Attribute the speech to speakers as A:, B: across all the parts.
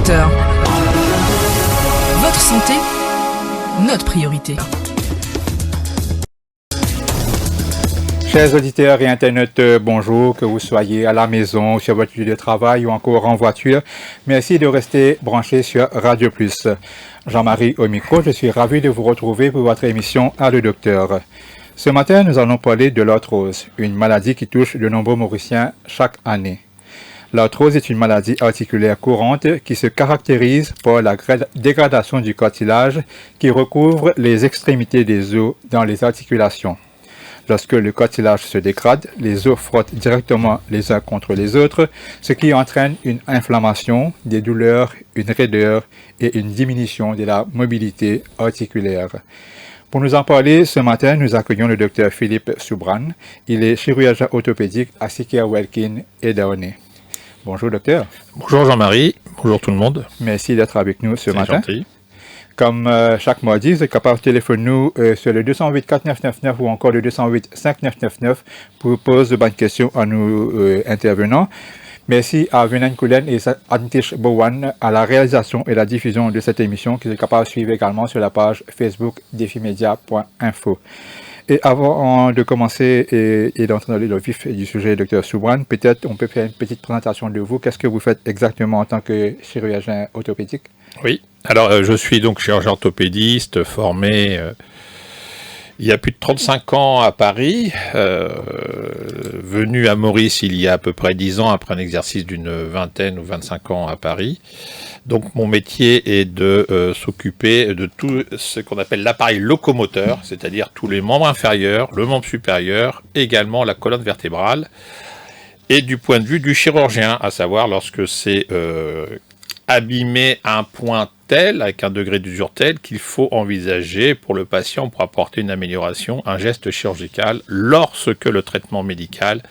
A: docteur. Votre santé, notre priorité.
B: Chers auditeurs et internautes, bonjour, que vous soyez à la maison, sur votre lieu de travail ou encore en voiture. Merci de rester branchés sur Radio Plus. Jean-Marie au micro, je suis ravi de vous retrouver pour votre émission À le docteur. Ce matin, nous allons parler de l'arthrose, une maladie qui touche de nombreux Mauriciens chaque année. L'arthrose est une maladie articulaire courante qui se caractérise par la dégradation du cartilage qui recouvre les extrémités des os dans les articulations. Lorsque le cartilage se dégrade, les os frottent directement les uns contre les autres, ce qui entraîne une inflammation, des douleurs, une raideur et une diminution de la mobilité articulaire. Pour nous en parler, ce matin, nous accueillons le docteur Philippe Soubrane. Il est chirurgien orthopédique à Siquaire-Welkin et Darney. Bonjour docteur.
C: Bonjour Jean-Marie, bonjour tout le monde.
B: Merci d'être avec nous ce matin.
C: Gentil.
B: Comme chaque mardi, vous êtes capable de téléphoner nous sur le 208 4999 ou encore le 208 5999 pour poser de bonnes questions à nos intervenants. Merci à Venan Koulen et Antish Bowan à la réalisation et la diffusion de cette émission qui est capable de suivre également sur la page Facebook defimedia.info. Et avant de commencer et d'entrer dans le vif du sujet, Dr Soubrane, peut-être on peut faire une petite présentation de vous. Qu'est-ce que vous faites exactement en tant que chirurgien orthopédique?
C: Oui, alors je suis donc chirurgien orthopédiste formé il y a plus de 35 ans à Paris, venu à Maurice il y a à peu près 10 ans après un exercice d'une vingtaine ou 25 ans à Paris. Donc mon métier est de s'occuper de tout ce qu'on appelle l'appareil locomoteur, c'est-à-dire tous les membres inférieurs, le membre supérieur, également la colonne vertébrale, et du point de vue du chirurgien, à savoir lorsque c'est abîmé à un point tel, avec un degré d'usure tel, qu'il faut envisager pour le patient, pour apporter une amélioration, un geste chirurgical lorsque le traitement médical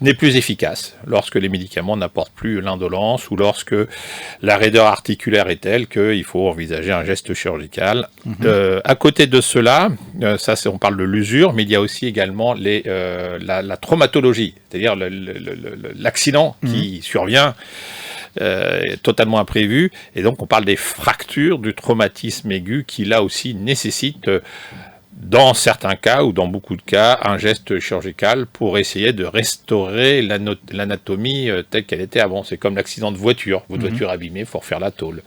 C: n'est plus efficace, lorsque les médicaments n'apportent plus l'indolence ou lorsque la raideur articulaire est telle qu'il faut envisager un geste chirurgical. À côté de cela, on parle de l'usure, mais il y a aussi également la traumatologie, c'est-à-dire l'accident qui survient totalement imprévu, et donc on parle des fractures, du traumatisme aigu qui là aussi nécessite dans certains cas ou dans beaucoup de cas un geste chirurgical pour essayer de restaurer l'anatomie telle qu'elle était avant. C'est comme l'accident de voiture, votre voiture abîmée, il faut refaire la tôle.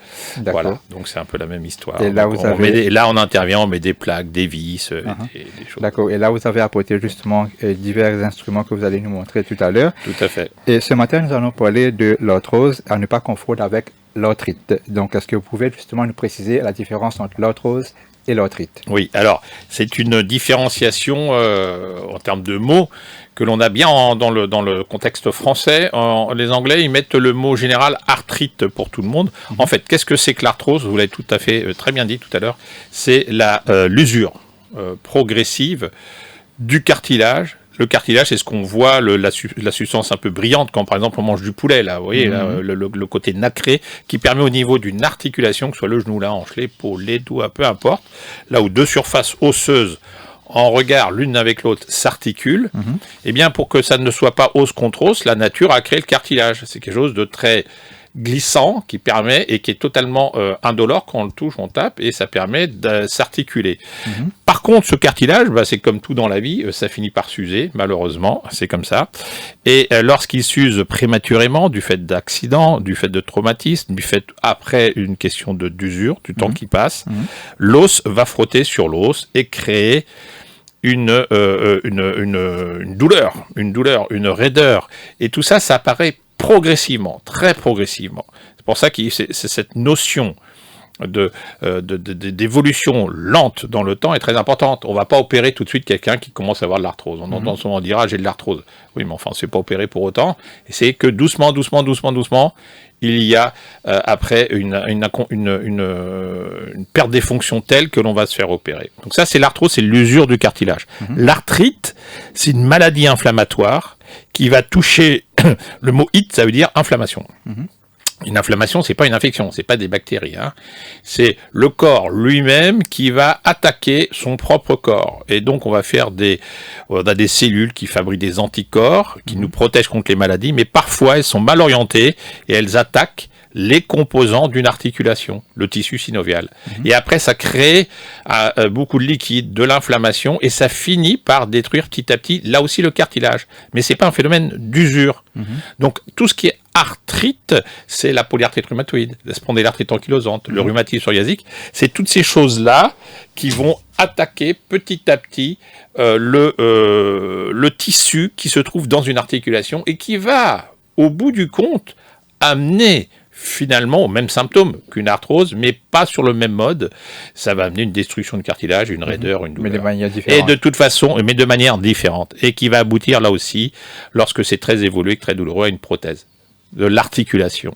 C: Voilà, donc c'est un peu la même histoire.
B: Et là,
C: là on intervient, on met des plaques, des vis, des choses.
B: D'accord, et là vous avez apporté justement divers instruments que vous allez nous montrer tout à l'heure.
C: Tout à fait.
B: Et ce matin nous allons parler de l'arthrose à ne pas confondre avec l'arthrite. Donc est-ce que vous pouvez justement nous préciser la différence entre l'arthrose et l'arthrite?
C: Oui, alors c'est une différenciation en termes de mots que l'on a bien dans le contexte français. Les Anglais, ils mettent le mot général arthrite pour tout le monde. En fait, qu'est-ce que c'est que l'arthrose? Vous l'avez tout à fait très bien dit tout à l'heure. C'est l'usure progressive du cartilage. Le cartilage, c'est ce qu'on voit, la substance un peu brillante quand, par exemple, on mange du poulet, là, vous voyez, là, le côté nacré, qui permet au niveau d'une articulation, que ce soit le genou, la hanche, l'épaule, les doigts, peu importe, là où deux surfaces osseuses, en regard l'une avec l'autre, s'articulent, et bien pour que ça ne soit pas os contre os, la nature a créé le cartilage. C'est quelque chose de très glissant qui permet et qui est totalement indolore quand on le touche, on tape et ça permet de s'articuler. Par contre, ce cartilage, c'est comme tout dans la vie, ça finit par s'user, malheureusement, c'est comme ça. Et lorsqu'il s'use prématurément, du fait d'accidents, du fait de traumatisme, du fait après une question d'usure, du temps qui passe, l'os va frotter sur l'os et créer une douleur, une raideur. Et tout ça, ça apparaît progressivement, très progressivement. C'est pour ça que c'est cette notion d'évolution lente dans le temps est très importante. On ne va pas opérer tout de suite quelqu'un qui commence à avoir de l'arthrose. On entend souvent dire « Ah, j'ai de l'arthrose ». Oui, mais enfin, c'est pas opéré pour autant. Et c'est que doucement, il y a après une perte des fonctions telle que l'on va se faire opérer. Donc ça, c'est l'arthrose, c'est l'usure du cartilage. L'arthrite, c'est une maladie inflammatoire qui va toucher, le mot « it », ça veut dire inflammation. Une inflammation, c'est pas une infection, c'est pas des bactéries, hein. C'est le corps lui-même qui va attaquer son propre corps. Et donc, on a des cellules qui fabriquent des anticorps, qui nous protègent contre les maladies, mais parfois, elles sont mal orientées et elles attaquent les composants d'une articulation, le tissu synovial. Et après, ça crée beaucoup de liquide, de l'inflammation, et ça finit par détruire petit à petit, là aussi, le cartilage. Mais c'est pas un phénomène d'usure. Donc, tout ce qui est arthrite, c'est la polyarthrite rhumatoïde, la spondylarthrite ankylosante, le rhumatisme psoriasique. C'est toutes ces choses-là qui vont attaquer petit à petit le tissu qui se trouve dans une articulation et qui va, au bout du compte, amener finalement aux mêmes symptômes qu'une arthrose, mais pas sur le même mode. Ça va amener une destruction de cartilage, une raideur, une douleur.
B: Mais de manière différente.
C: Et de toute façon, mais de manière différente. Et qui va aboutir là aussi, lorsque c'est très évolué, très douloureux, à une prothèse de l'articulation.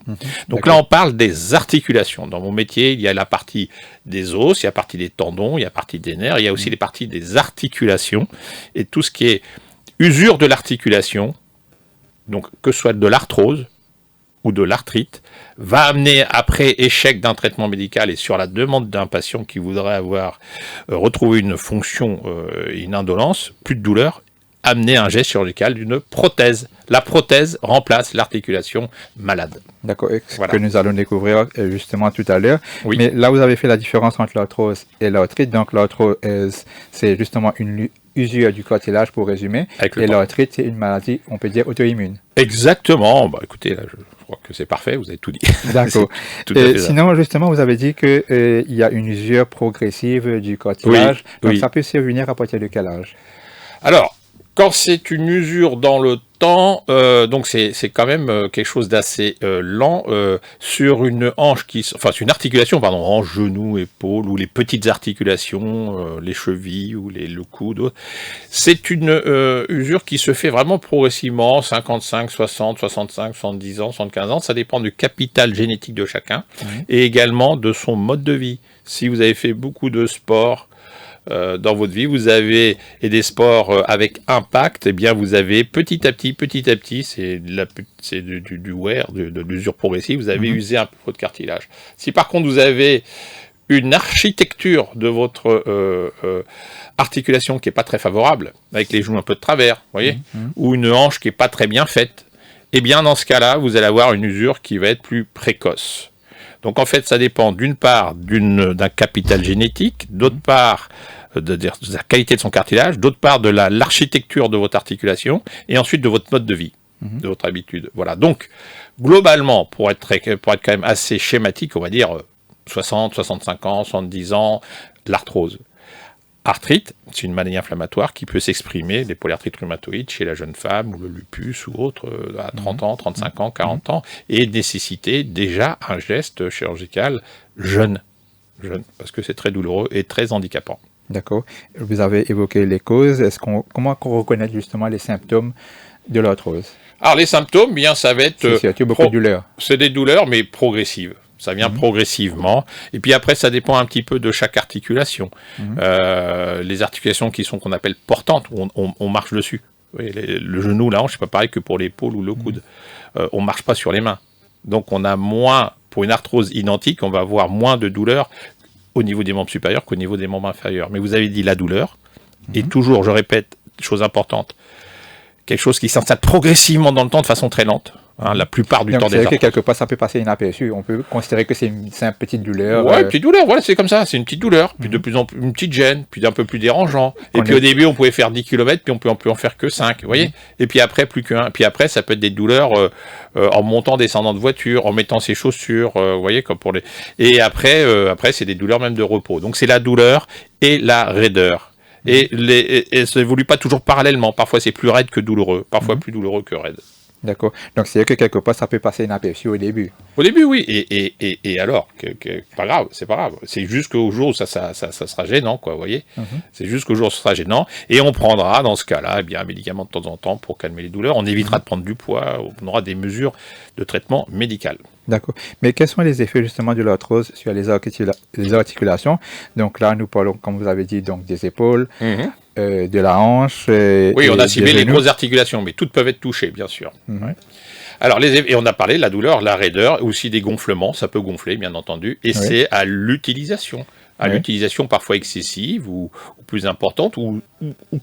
C: Donc là, on parle des articulations. Dans mon métier, il y a la partie des os, il y a la partie des tendons, il y a la partie des nerfs, il y a aussi les parties des articulations. Et tout ce qui est usure de l'articulation, donc que ce soit de l'arthrose ou de l'arthrite, va amener, après échec d'un traitement médical et sur la demande d'un patient qui voudrait avoir retrouvé une fonction, une indolence, plus de douleur, amener un geste chirurgical d'une prothèse. La prothèse remplace l'articulation malade.
B: D'accord, ce que nous allons découvrir justement tout à l'heure.
C: Oui.
B: Mais là, vous avez fait la différence entre l'arthrose et l'arthrite. Donc, l'arthrose, c'est justement une usure du cartilage, pour résumer. Et l'arthrite, c'est une maladie, on peut dire, auto-immune.
C: Exactement. Bah, écoutez, là, je crois que c'est parfait, vous avez tout dit.
B: D'accord. Sinon, justement, vous avez dit qu'il y a une usure progressive du cartilage.
C: Oui.
B: Donc, ça peut survenir à partir de quel âge?
C: Alors, quand c'est une usure dans le temps, donc c'est quand même quelque chose d'assez lent sur une hanche sur une articulation, pardon, hanche, genou, épaule, ou les petites articulations, les chevilles ou le coude. C'est une usure qui se fait vraiment progressivement, 55, 60, 65, 70 ans, 75 ans. Ça dépend du capital génétique de chacun et également de son mode de vie. Si vous avez fait beaucoup de sport dans votre vie, vous avez des sports avec impact, eh bien vous avez petit à petit, c'est du wear, de l'usure progressive, vous avez usé un peu votre cartilage. Si par contre vous avez une architecture de votre articulation qui est pas très favorable, avec les genoux un peu de travers, vous voyez, ou une hanche qui est pas très bien faite, eh bien dans ce cas-là, vous allez avoir une usure qui va être plus précoce. Donc en fait, ça dépend d'une part d'un capital génétique, d'autre part de la qualité de son cartilage, d'autre part de l'architecture de votre articulation, et ensuite de votre mode de vie, de votre habitude. Voilà. Donc globalement, pour être quand même assez schématique, on va dire 60, 65 ans, 70 ans, l'arthrose. Arthrite, c'est une maladie inflammatoire qui peut s'exprimer, les polyarthrites rhumatoïdes chez la jeune femme ou le lupus ou autre, à 30 ans, 35 ans, 40 ans, et nécessiter déjà un geste chirurgical jeune, parce que c'est très douloureux et très handicapant.
B: D'accord. Vous avez évoqué les causes. Comment on reconnaît justement les symptômes de l'arthrose? Alors,
C: les symptômes, bien, ça va être...
B: C'est surtout beaucoup de douleurs.
C: C'est des douleurs, mais progressives. Ça vient progressivement. Et puis après, ça dépend un petit peu de chaque articulation. Les articulations qu'on appelle portantes, où on marche dessus. Oui, le genou, la hanche, c'est pas pareil que pour l'épaule ou le coude. On marche pas sur les mains. Donc on a moins, pour une arthrose identique, on va avoir moins de douleur au niveau des membres supérieurs qu'au niveau des membres inférieurs. Mais vous avez dit la douleur. Et toujours, je répète, chose importante, quelque chose qui s'installe progressivement dans le temps de façon très lente. La plupart du temps des
B: arthroses. C'est que quelque part, ça peut passer inaperçu. On peut considérer que c'est une petite douleur.
C: Ouais, une petite douleur, voilà, c'est comme ça. C'est une petite douleur, puis de plus en plus, une petite gêne, puis un peu plus dérangeant. Et puis au début, on pouvait faire 10 km, puis on peut en faire que 5, vous voyez. Et puis après, plus qu'un. Puis après, ça peut être des douleurs en montant, descendant de voiture, en mettant ses chaussures, vous voyez, comme pour les... Et après, c'est des douleurs même de repos. Donc c'est la douleur et la raideur. Et ça n'évolue pas toujours parallèlement. Parfois, c'est plus raide que douloureux. Parfois, plus douloureux que raide.
B: D'accord. Donc, c'est que quelque part, ça peut passer inaperçu au début.
C: Au début, oui. Et alors, pas grave, c'est pas grave. C'est jusqu'au jour où ça sera gênant, quoi, vous voyez. C'est jusqu'au jour où ça sera gênant. Et on prendra, dans ce cas-là, eh bien, un médicament de temps en temps pour calmer les douleurs. On évitera de prendre du poids. On aura des mesures de traitement médical.
B: D'accord. Mais quels sont les effets, justement, de l'arthrose sur les articulations? Donc là, nous parlons, comme vous avez dit, donc des épaules, de la hanche.
C: Oui, on a ciblé les grosses articulations, mais toutes peuvent être touchées, bien sûr. Ouais. Alors, et on a parlé de la douleur, la raideur, aussi des gonflements, ça peut gonfler, bien entendu, et c'est à l'utilisation. à
B: Oui.
C: l'utilisation parfois excessive ou plus importante, ou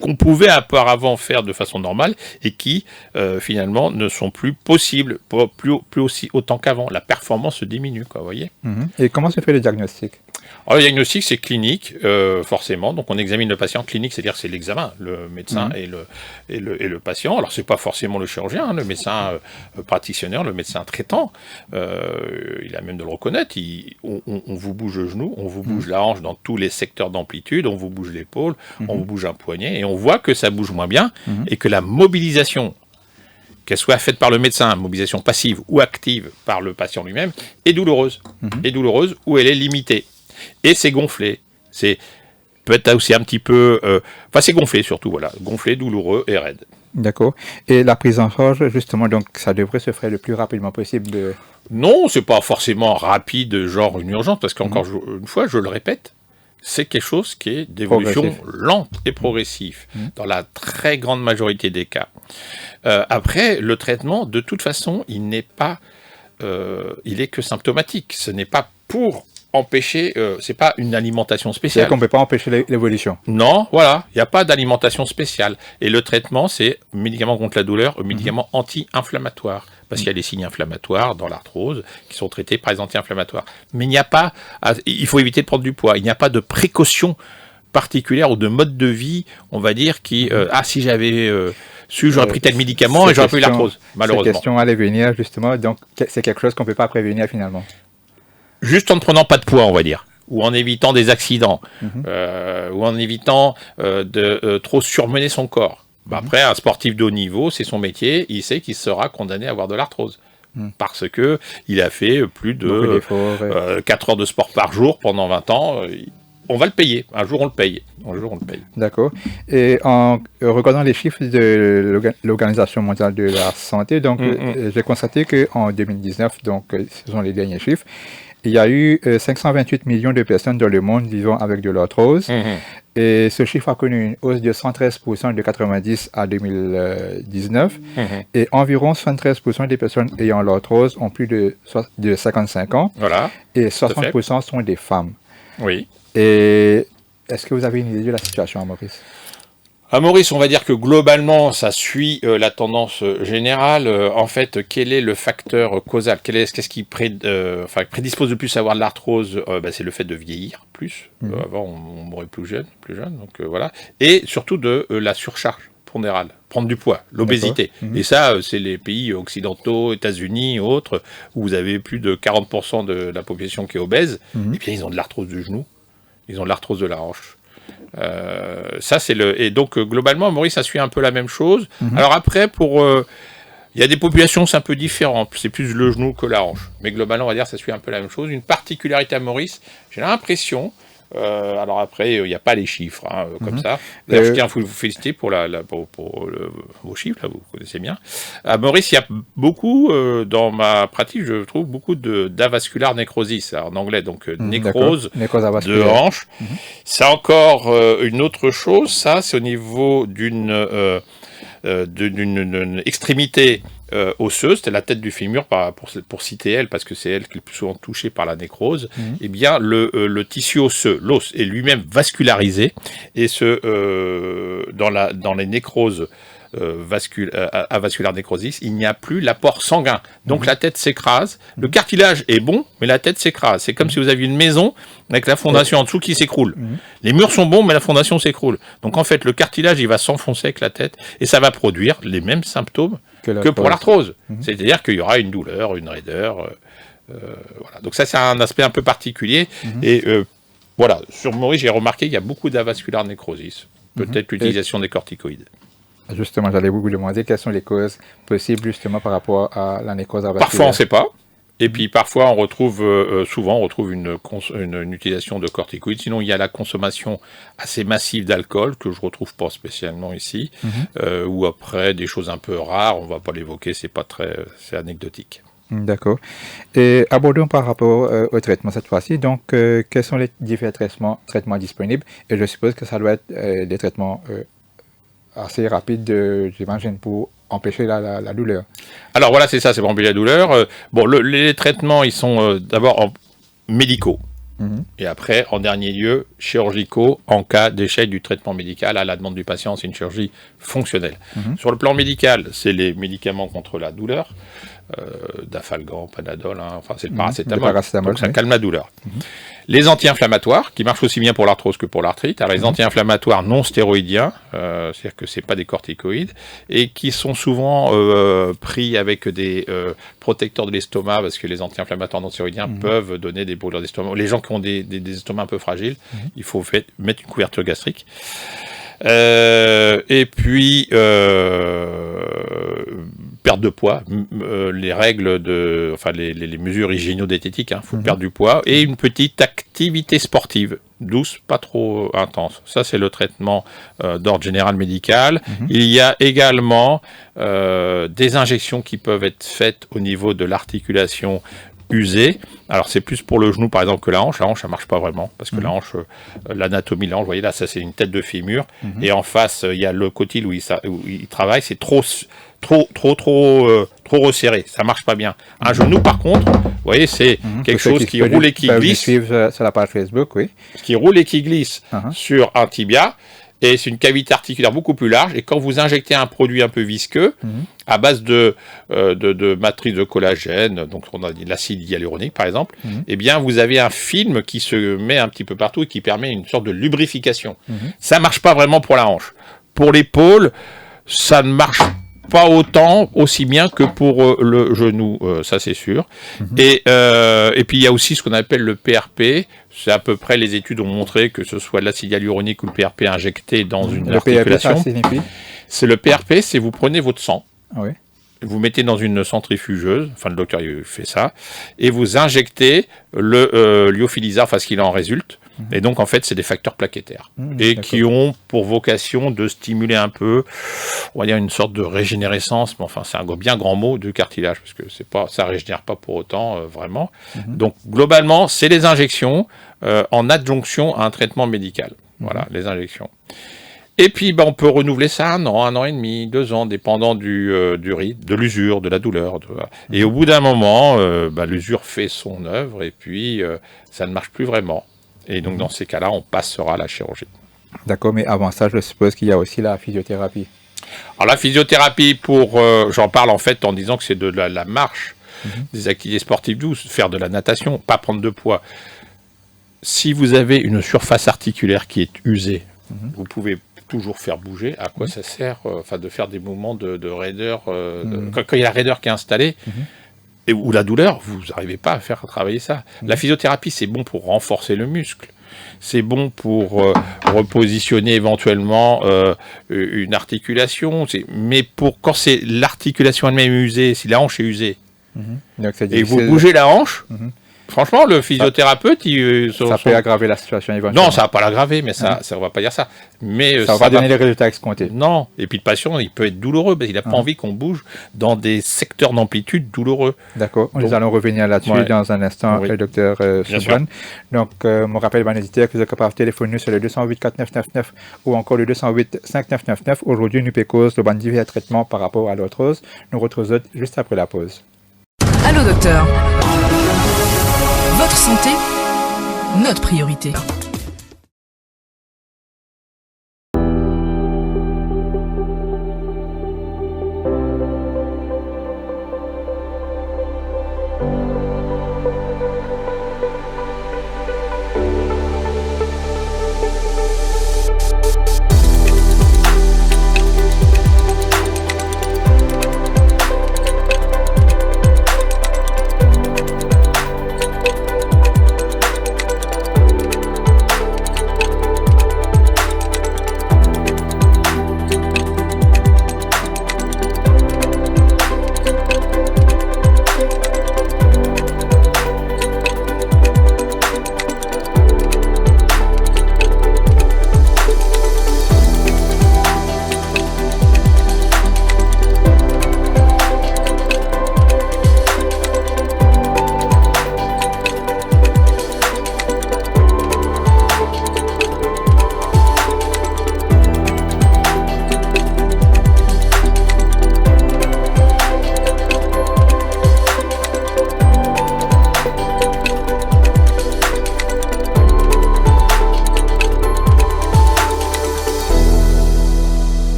C: qu'on pouvait auparavant faire de façon normale et qui finalement ne sont plus possibles, plus aussi autant qu'avant. La performance se diminue, quoi, vous voyez.
B: Et comment se fait le diagnostic?
C: Alors, le diagnostic, c'est clinique, forcément. Donc, on examine le patient clinique, c'est-à-dire c'est l'examen, le médecin et le patient. Alors, c'est pas forcément le chirurgien, hein, le médecin praticien, le médecin traitant. Il a même de le reconnaître. On vous bouge le genou, on vous bouge la hanche dans tous les secteurs d'amplitude, on vous bouge l'épaule, on vous bouge un poignet, et on voit que ça bouge moins bien et que la mobilisation, qu'elle soit faite par le médecin, mobilisation passive ou active par le patient lui-même, est douloureuse. Est douloureuse ou elle est limitée. Et c'est gonflé. C'est peut-être aussi un petit peu... Enfin, c'est gonflé surtout, voilà. Gonflé, douloureux et raide.
B: D'accord. Et la prise en charge, justement, donc ça devrait se faire le plus rapidement possible.
C: Non, c'est pas forcément rapide, genre une urgence, parce qu'encore une fois, je le répète, c'est quelque chose qui est d'évolution lente et progressive, dans la très grande majorité des cas. Après, le traitement, de toute façon, il est que symptomatique. Ce n'est pas pour empêcher, c'est pas une alimentation spéciale.
B: C'est-à-dire qu'on ne peut pas empêcher l'évolution.
C: Non, voilà, il n'y a pas d'alimentation spéciale. Et le traitement, c'est médicament contre la douleur, médicament anti-inflammatoire. Parce qu'il y a des signes inflammatoires dans l'arthrose qui sont traités par les anti-inflammatoires. Mais il faut éviter de prendre du poids. Il n'y a pas de précaution particulière ou de mode de vie, on va dire, qui, si j'avais su, j'aurais pris tel médicament et j'aurais pas eu l'arthrose, malheureusement.
B: Cette question allait venir, justement. Donc, c'est quelque chose qu'on ne peut pas prévenir, finalement.
C: Juste en ne prenant pas de poids, on va dire, ou en évitant des accidents, ou en évitant de trop surmener son corps. Après, un sportif de haut niveau, c'est son métier, il sait qu'il sera condamné à avoir de l'arthrose. Parce que il a fait plus de 4 heures de sport par jour pendant 20 ans. On va le payer. Un jour, on le paye.
B: D'accord. Et en regardant les chiffres de l'Organisation mondiale de la santé, donc j'ai constaté qu'en 2019, donc ce sont les derniers chiffres, il y a eu 528 millions de personnes dans le monde vivant avec de l'arthrose. Et ce chiffre a connu une hausse de 113% de 90 à 2019. Et environ 73% des personnes ayant l'arthrose ont plus de 55 ans.
C: Voilà.
B: Et 60% sont des femmes.
C: Oui.
B: Et est-ce que vous avez une idée de la situation à Maurice?
C: À Maurice, on va dire que globalement, ça suit la tendance générale. En fait, quel est le facteur causal? Qu'est-ce qui prédispose le plus à avoir de l'arthrose? C'est le fait de vieillir plus. Avant, on mourait plus jeune. Donc voilà. Et surtout de la surcharge pondérale, prendre du poids, l'obésité. Et ça, c'est les pays occidentaux, États-Unis et autres, où vous avez plus de 40% de la population qui est obèse. Et bien, ils ont de l'arthrose du genou, ils ont de l'arthrose de la hanche. Et donc globalement, Maurice, ça suit un peu la même chose. Alors après, il y a des populations, c'est un peu différent. C'est plus le genou que la hanche. Mais globalement, on va dire, ça suit un peu la même chose. Une particularité à Maurice, j'ai l'impression. Alors après, il n'y a pas les chiffres comme ça. D'ailleurs, je tiens à vous féliciter pour vos chiffres, là, vous connaissez bien. À Maurice, il y a beaucoup, dans ma pratique, je trouve beaucoup d'avascular nécrosis, en anglais, donc nécrose de hanche. C'est encore une autre chose, ça, c'est au niveau d'une extrémité osseuse, c'est la tête du fémur, pour citer elle, parce que c'est elle qui est le plus souvent touchée par la nécrose. Eh bien, le tissu osseux, l'os, est lui-même vascularisé, et dans les nécroses avascular nécrosis, il n'y a plus l'apport sanguin. Donc la tête s'écrase. Le cartilage est bon, mais la tête s'écrase. C'est comme si vous aviez une maison avec la fondation en dessous qui s'écroule. Les murs sont bons, mais la fondation s'écroule. Donc en fait, le cartilage, il va s'enfoncer avec la tête, et ça va produire les mêmes symptômes que pour l'arthrose. C'est-à-dire qu'il y aura une douleur, une raideur. Voilà. Donc ça, c'est un aspect un peu particulier. Et voilà, sur Maurice, j'ai remarqué qu'il y a beaucoup d'avascular nécrosis. Peut-être l'utilisation des corticoïdes.
B: Justement, j'allais vous demander quelles sont les causes possibles justement par rapport à la nécrose avasculaire.
C: Parfois, on ne sait pas. Et puis parfois, on retrouve une utilisation de corticoïdes. Sinon, il y a la consommation assez massive d'alcool, que je ne retrouve pas spécialement ici. Ou après, des choses un peu rares, on ne va pas l'évoquer, c'est anecdotique.
B: D'accord. Et abordons par rapport au traitement cette fois-ci. Donc, quels sont les différents traitements disponibles? Et je suppose que ça doit être des traitements assez rapides, j'imagine, pour empêcher la douleur.
C: Alors voilà, c'est ça, c'est pour empêcher la douleur. Les traitements, ils sont d'abord médicaux. Et après, en dernier lieu, chirurgicaux en cas d'échec du traitement médical à la demande du patient, c'est une chirurgie fonctionnelle. Sur le plan médical, c'est les médicaments contre la douleur, Dafalgan, Panadol, enfin c'est le paracétamol, donc ça calme la douleur. Les anti-inflammatoires, qui marchent aussi bien pour l'arthrose que pour l'arthrite. Alors les anti-inflammatoires non stéroïdiens, c'est-à-dire que c'est pas des corticoïdes, et qui sont souvent pris avec des protecteurs de l'estomac, parce que les anti-inflammatoires non stéroïdiens peuvent donner des brûlures d'estomac. Les gens qui ont des estomacs un peu fragiles, il faut mettre une couverture gastrique. Et puis perte de poids, les règles les mesures hygiéno-diététiques, faut perdre du poids, et une petite activité sportive douce, pas trop intense. Ça, c'est le traitement d'ordre général médical. Il y a également des injections qui peuvent être faites au niveau de l'articulation usée. Alors c'est plus pour le genou par exemple que la hanche. La hanche, ça marche pas vraiment parce que la hanche, l'anatomie de la hanche, vous voyez là, ça c'est une tête de fémur, et en face il y a le cotyle où il travaille, c'est trop resserré, ça marche pas bien. Un genou par contre, vous voyez, c'est quelque chose qui roule et qui glisse.
B: Suivre sur la page Facebook, oui.
C: Qui roule et qui glisse sur un tibia. Et c'est une cavité articulaire beaucoup plus large. Et quand vous injectez un produit un peu visqueux, à base de matrice de collagène, donc on a dit l'acide hyaluronique par exemple, eh bien vous avez un film qui se met un petit peu partout et qui permet une sorte de lubrification. Ça marche pas vraiment pour la hanche. Pour l'épaule, ça ne marche pas aussi bien que pour le genou, ça c'est sûr. Et puis il y a aussi ce qu'on appelle le PRP. C'est à peu près, les études ont montré que ce soit de l'acide hyaluronique ou le PRP injecté dans une articulation.
B: PRP, ça signifie ?
C: C'est le PRP, c'est vous prenez votre sang,
B: oui.
C: Vous mettez dans une centrifugeuse, enfin le docteur il fait ça, et vous injectez le lyophilisat, enfin ce qu'il en résulte. Et donc en fait c'est des facteurs plaquettaires et qui ont pour vocation de stimuler un peu, on va dire une sorte de régénérescence, mais enfin c'est un bien grand mot, du cartilage, parce que ça régénère pas pour autant vraiment. Donc globalement c'est les injections en adjonction à un traitement médical. Voilà, les injections. Et puis on peut renouveler ça 1 an et demi, 2 ans, dépendant du rythme, de l'usure, de la douleur. Et au bout d'un moment, l'usure fait son œuvre et puis ça ne marche plus vraiment. Et donc dans ces cas-là, on passera à la chirurgie.
B: D'accord, mais avant ça, je suppose qu'il y a aussi la physiothérapie.
C: Alors la physiothérapie, j'en parle en fait en disant que c'est de la marche, des activités sportives douces, faire de la natation, pas prendre de poids. Si vous avez une surface articulaire qui est usée, vous pouvez toujours faire bouger. À quoi ça sert de faire des mouvements de raideur quand il y a la raideur qui est installée, ou la douleur, vous n'arrivez pas à faire travailler ça. La physiothérapie, c'est bon pour renforcer le muscle. C'est bon pour repositionner éventuellement une articulation. Mais quand c'est l'articulation elle-même usée, si la hanche est usée,
B: donc,
C: et vous bougez la hanche, franchement, le physiothérapeute,
B: ça peut aggraver la situation éventuellement.
C: Non, ça va pas l'aggraver, mais ça on va pas dire ça. Mais
B: ça va pas donner les résultats escomptés.
C: Non, et puis le patient, il peut être douloureux, parce qu'il n'a pas envie qu'on bouge dans des secteurs d'amplitude douloureux.
B: D'accord, nous allons revenir là-dessus dans un instant, le docteur Subran. Donc, mon rappel magnétique, vous êtes capable de téléphoner sur le 208 4999 ou encore le 208 5999. Aujourd'hui, nous pécose le ban divers traitement par rapport à l'arthrose. Nous retrouvons juste après la pause.
A: Allô docteur. Votre santé, notre priorité.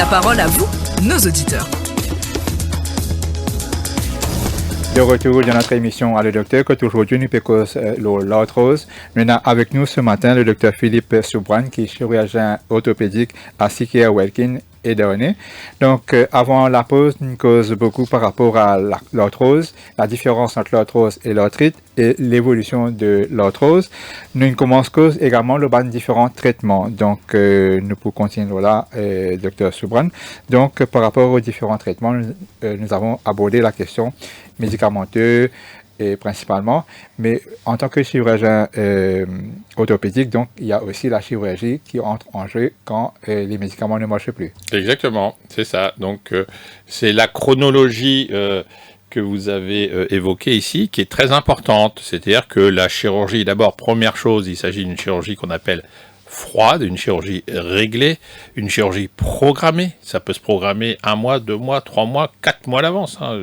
A: parole à vous, nos auditeurs.
B: De retour dans notre émission à le docteur, que aujourd'hui nous pécons l'arthrose. Maintenant, avec nous ce matin, le docteur Philippe Soubran, qui est chirurgien orthopédique à Siquaire Welkin et Dernay. Donc, avant la pause, nous cause beaucoup par rapport à l'arthrose, la différence entre l'arthrose et l'arthrite et l'évolution de l'arthrose. Nous commençons également le ban de différents traitements. Donc, nous pouvons continuer là, docteur Soubran. Donc, par rapport aux différents traitements, nous avons abordé la question médicamenteuse et principalement, mais en tant que chirurgien orthopédique, donc il y a aussi la chirurgie qui entre en jeu quand les médicaments ne marchent plus.
C: Exactement, c'est ça. Donc c'est la chronologie que vous avez évoquée ici qui est très importante. C'est-à-dire que la chirurgie, d'abord, première chose, il s'agit d'une chirurgie qu'on appelle froide, une chirurgie réglée, une chirurgie programmée. Ça peut se programmer 1 mois, 2 mois, 3 mois, 4 mois à l'avance. Hein.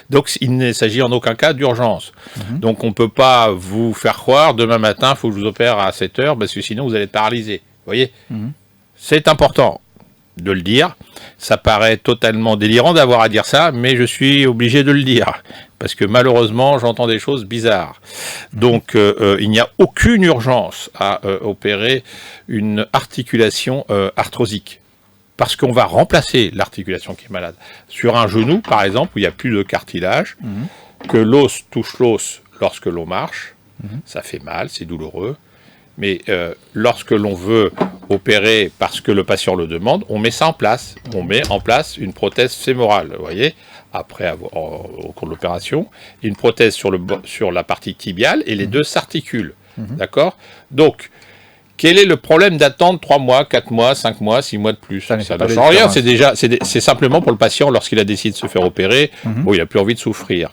C: Donc il ne s'agit en aucun cas d'urgence. Donc on ne peut pas vous faire croire demain matin, il faut que je vous opère à 7 heures parce que sinon vous allez être paralysé. Vous voyez, c'est important de le dire. Ça paraît totalement délirant d'avoir à dire ça, mais je suis obligé de le dire. Parce que malheureusement, j'entends des choses bizarres. Donc, il n'y a aucune urgence à opérer une articulation arthrosique. Parce qu'on va remplacer l'articulation qui est malade. Sur un genou, par exemple, où il n'y a plus de cartilage, que l'os touche l'os lorsque l'on marche, ça fait mal, c'est douloureux. Mais lorsque l'on veut opérer parce que le patient le demande, on met ça en place. On met en place une prothèse fémorale, vous voyez, après avoir, au cours de l'opération, une prothèse sur la partie tibiale et les deux s'articulent. D'accord ? Donc, quel est le problème d'attendre 3 mois, 4 mois, 5 mois, 6 mois de plus ? Ça ne change rien, c'est simplement pour le patient, lorsqu'il a décidé de se faire opérer, bon, il n'a plus envie de souffrir.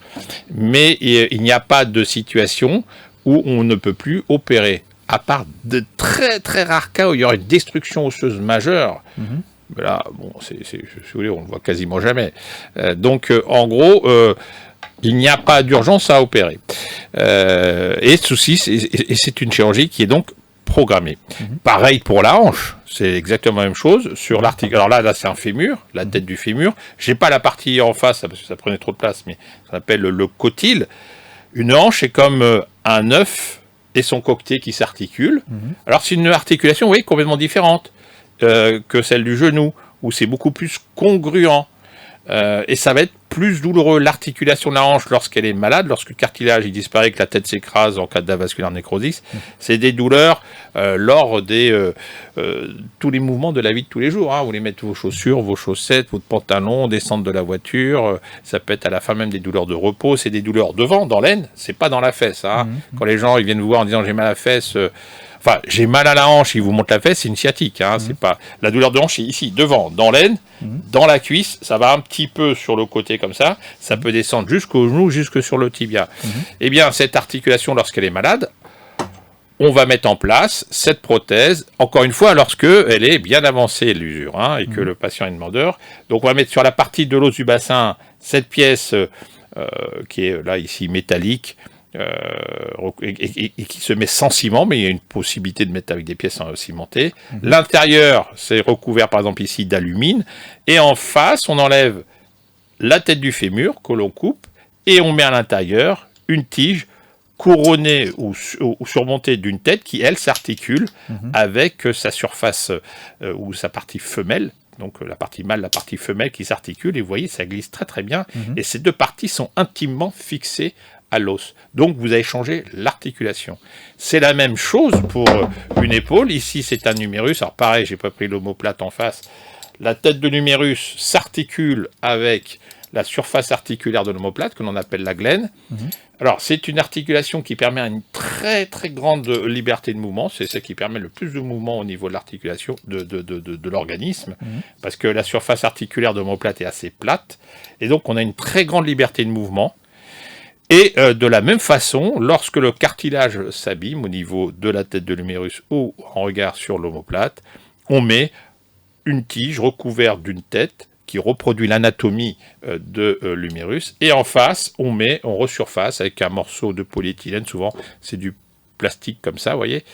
C: Mais il n'y a pas de situation où on ne peut plus opérer. À part de très très rares cas où il y aura une destruction osseuse majeure, mais là, bon, si vous voulez, on le voit quasiment jamais. Donc, en gros, il n'y a pas d'urgence à opérer. Et c'est une chirurgie qui est donc programmée. Pareil pour la hanche, c'est exactement la même chose. Sur l'article, alors là c'est un fémur, la tête du fémur. J'ai pas la partie en face parce que ça prenait trop de place, mais ça s'appelle le cotyle. Une hanche est comme un œuf et son coquetier qui s'articule. Alors c'est une articulation, vous voyez, complètement différente que celle du genou, où c'est beaucoup plus congruent. Et ça va être plus douloureux. L'articulation de la hanche lorsqu'elle est malade, lorsque le cartilage il disparaît, que la tête s'écrase en cas d'avasculaire nécrosis, c'est des douleurs lors des tous les mouvements de la vie de tous les jours. Hein. Vous voulez mettre vos chaussures, vos chaussettes, votre pantalon, descendre de la voiture. Ça peut être à la fin même des douleurs de repos. C'est des douleurs devant, dans l'aine. C'est pas dans la fesse. Hein. Quand les gens ils viennent vous voir en disant j'ai mal à la fesse. Enfin, j'ai mal à la hanche, il vous montre la fesse, c'est une sciatique. Hein, c'est pas la douleur de hanche, c'est ici, devant, dans l'aine, dans la cuisse. Ça va un petit peu sur le côté comme ça. Ça peut descendre jusqu'au genou, jusque sur le tibia. Eh bien, cette articulation, lorsqu'elle est malade, on va mettre en place cette prothèse. Encore une fois, lorsque elle est bien avancée l'usure, hein, et que le patient est demandeur. Donc, on va mettre sur la partie de l'os du bassin cette pièce qui est là ici métallique. Et qui se met sans ciment, mais il y a une possibilité de mettre avec des pièces cimentées. L'intérieur, c'est recouvert par exemple ici d'alumine, et en face, on enlève la tête du fémur que l'on coupe, et on met à l'intérieur une tige couronnée ou surmontée d'une tête qui, elle, s'articule avec sa surface ou sa partie femelle. Donc la partie mâle, la partie femelle qui s'articule, et vous voyez, ça glisse très très bien, et ces deux parties sont intimement fixées à l'os. Donc vous avez changé l'articulation. C'est la même chose pour une épaule. Ici c'est un numérus. Alors pareil, j'ai pas pris l'omoplate en face. La tête de numérus s'articule avec la surface articulaire de l'omoplate que l'on appelle la glène. Alors c'est une articulation qui permet une très très grande liberté de mouvement. C'est ce qui permet le plus de mouvement au niveau de l'articulation de l'organisme, parce que la surface articulaire de l'omoplate est assez plate, et donc on a une très grande liberté de mouvement. Et de la même façon, lorsque le cartilage s'abîme au niveau de la tête de l'humérus ou en regard sur l'omoplate, on met une tige recouverte d'une tête qui reproduit l'anatomie de l'humérus, et en face, on resurface avec un morceau de polyéthylène, souvent c'est du plastique comme ça, vous voyez,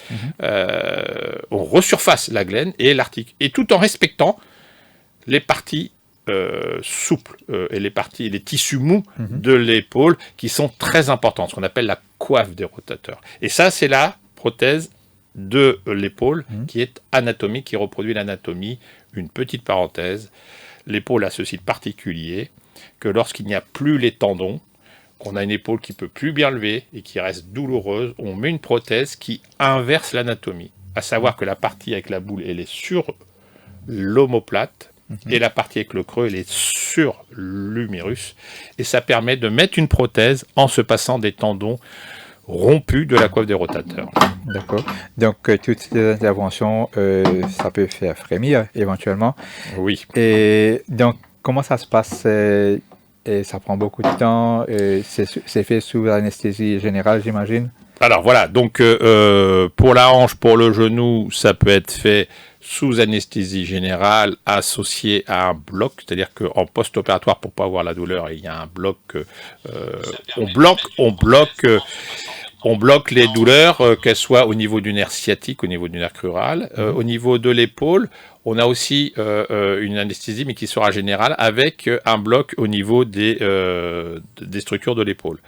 C: on resurface la glène et l'article, et tout en respectant les parties souples et les tissus mous de l'épaule qui sont très importants, ce qu'on appelle la coiffe des rotateurs. Et ça, c'est la prothèse de l'épaule qui est anatomique, qui reproduit l'anatomie. Une petite parenthèse, l'épaule a ceci de particulier que lorsqu'il n'y a plus les tendons, qu'on a une épaule qui peut plus bien lever et qui reste douloureuse, on met une prothèse qui inverse l'anatomie. À savoir que la partie avec la boule, elle est sur l'omoplate, et la partie avec le creux, elle est sur l'humérus. Et ça permet de mettre une prothèse en se passant des tendons rompus de la coiffe des rotateurs.
B: D'accord. Donc, toutes ces interventions, ça peut faire frémir éventuellement.
C: Oui.
B: Et donc, comment ça se passe et ça prend beaucoup de temps. C'est fait sous anesthésie générale, j'imagine.
C: Alors voilà, donc pour la hanche, pour le genou, ça peut être fait sous anesthésie générale associé à un bloc, c'est-à-dire qu'en post-opératoire, pour pas avoir la douleur, il y a un bloc. On bloque les douleurs, qu'elles soient au niveau du nerf sciatique, au niveau du nerf crural. Au niveau de l'épaule, on a aussi une anesthésie, mais qui sera générale, avec un bloc au niveau des structures de l'épaule.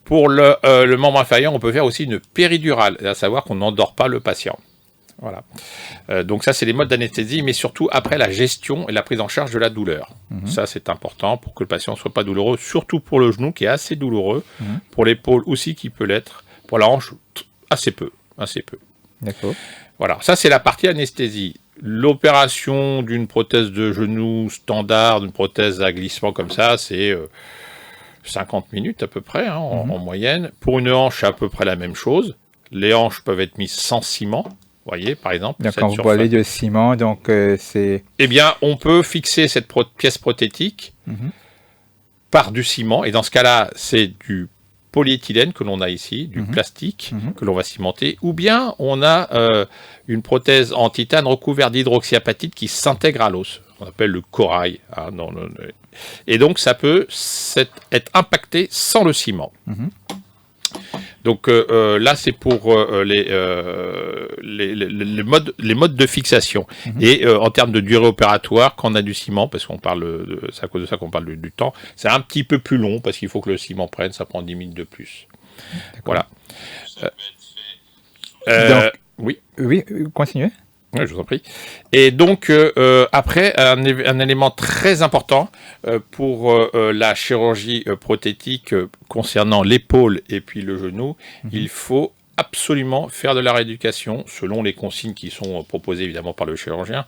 C: Pour le membre inférieur, on peut faire aussi une péridurale, à savoir qu'on n'endort pas le patient. Voilà. Donc ça, c'est les modes d'anesthésie, mais surtout après la gestion et la prise en charge de la douleur. Ça, c'est important pour que le patient ne soit pas douloureux, surtout pour le genou qui est assez douloureux, pour l'épaule aussi qui peut l'être, pour la hanche, assez peu.
B: D'accord.
C: Voilà, ça c'est la partie anesthésie. L'opération d'une prothèse de genou standard, d'une prothèse à glissement comme ça, c'est 50 minutes à peu près, en moyenne. Pour une hanche, c'est à peu près la même chose. Les hanches peuvent être mises sans ciment. Vous voyez, par exemple.
B: Donc, quand vous parlez de ciment, donc c'est...
C: Eh bien, on peut fixer cette pièce prothétique par du ciment. Et dans ce cas-là, c'est du polyéthylène que l'on a ici, du plastique que l'on va cimenter. Ou bien, on a une prothèse en titane recouverte d'hydroxyapatite qui s'intègre à l'os. On appelle le corail. Et donc, ça peut être impacté sans le ciment. Donc là, c'est pour les modes de fixation. Et en termes de durée opératoire, quand on a du ciment, parce qu'on parle c'est à cause de ça qu'on parle du temps, c'est un petit peu plus long, parce qu'il faut que le ciment prenne, ça prend 10 minutes de plus. Voilà. Oui.
B: Oui, continuez.
C: Oui, je vous en prie. Et donc, après, un élément très important pour la chirurgie prothétique concernant l'épaule et puis le genou, il faut absolument faire de la rééducation selon les consignes qui sont proposées évidemment par le chirurgien,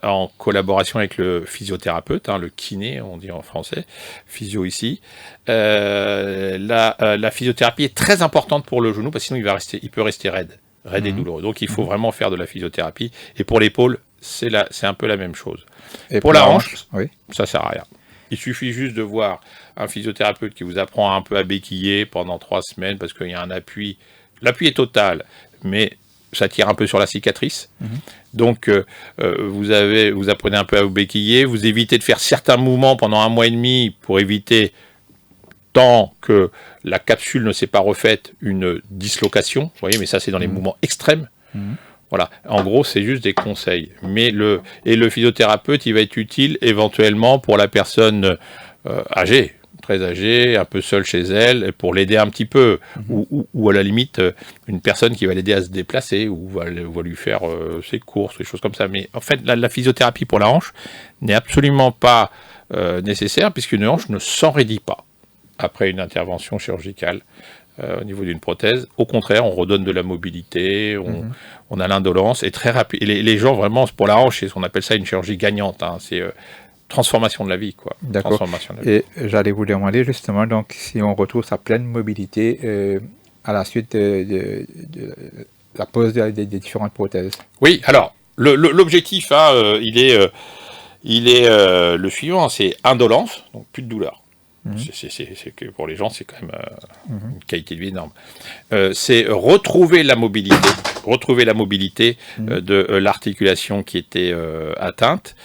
C: en collaboration avec le physiothérapeute, le kiné, on dit en français, physio ici. La physiothérapie est très importante pour le genou parce que sinon il peut rester raide et douloureux. Donc il faut vraiment faire de la physiothérapie. Et pour l'épaule, c'est un peu la même chose. Et pour la hanche, ça sert à rien. Il suffit juste de voir un physiothérapeute qui vous apprend un peu à béquiller pendant 3 semaines parce qu'il y a un appui. L'appui est total, mais ça tire un peu sur la cicatrice. Donc vous apprenez un peu à vous béquiller, vous évitez de faire certains mouvements pendant 1 mois et demi pour éviter, tant que la capsule ne s'est pas refaite, une dislocation. Vous voyez, mais ça, c'est dans les mouvements extrêmes. Voilà. En gros, c'est juste des conseils. Mais le physiothérapeute, il va être utile éventuellement pour la personne âgée, très âgée, un peu seule chez elle, pour l'aider un petit peu. Ou à la limite, une personne qui va l'aider à se déplacer, ou va lui faire ses courses, des choses comme ça. Mais en fait, la physiothérapie pour la hanche n'est absolument pas nécessaire, puisqu'une hanche ne s'enraidit pas après une intervention chirurgicale au niveau d'une prothèse. Au contraire, on redonne de la mobilité, on a l'indolence, et très rapide. Et les gens, vraiment, pour la hanche, on appelle ça une chirurgie gagnante. C'est transformation de la vie, quoi.
B: D'accord. Et j'allais vous demander, justement, donc, si on retrouve sa pleine mobilité à la suite de la pose des différentes prothèses. Oui,
C: alors, l'objectif, il est le suivant, c'est indolence, donc plus de douleur. C'est que pour les gens, c'est quand même une qualité de vie énorme. C'est retrouver la mobilité de l'articulation qui était atteinte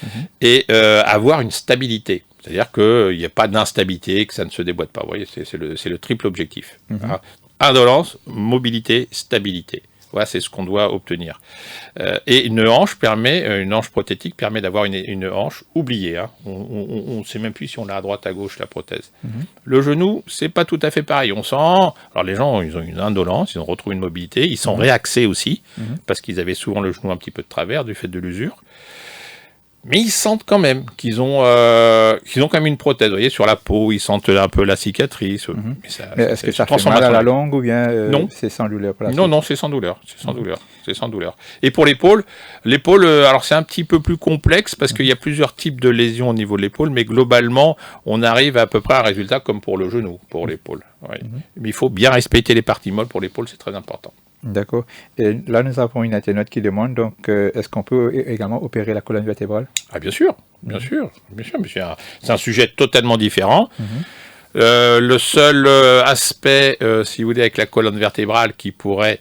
C: et avoir une stabilité. C'est-à-dire qu'il n'y a pas d'instabilité, que ça ne se déboîte pas. Vous voyez, c'est le triple objectif. Indolence, mobilité, stabilité. Voilà, c'est ce qu'on doit obtenir. Et une hanche prothétique permet d'avoir une hanche oubliée. Hein. On ne sait même plus si on l'a à droite, à gauche, la prothèse. Le genou, c'est pas tout à fait pareil. On sent... Alors les gens, ils ont une indolence, ils ont retrouvé une mobilité, ils sont réaxés aussi, parce qu'ils avaient souvent le genou un petit peu de travers du fait de l'usure. Mais ils sentent quand même qu'ils ont quand même une prothèse. Vous voyez, sur la peau, ils sentent un peu la cicatrice.
B: Mais est-ce que ça fait mal à la longue ou bien
C: non.
B: C'est sans douleur pour la
C: suite? Non, c'est sans douleur. C'est sans douleur. Et pour l'épaule, alors c'est un petit peu plus complexe parce qu'il y a plusieurs types de lésions au niveau de l'épaule, mais globalement, on arrive à peu près à un résultat comme pour le genou, pour l'épaule. Ouais. Mais il faut bien respecter les parties molles pour l'épaule, c'est très important.
B: D'accord. Et là, nous avons une internaute qui demande, donc, est-ce qu'on peut également opérer la colonne vertébrale?
C: Ah, bien sûr. C'est un sujet totalement différent. Le seul aspect, si vous voulez, avec la colonne vertébrale qui pourrait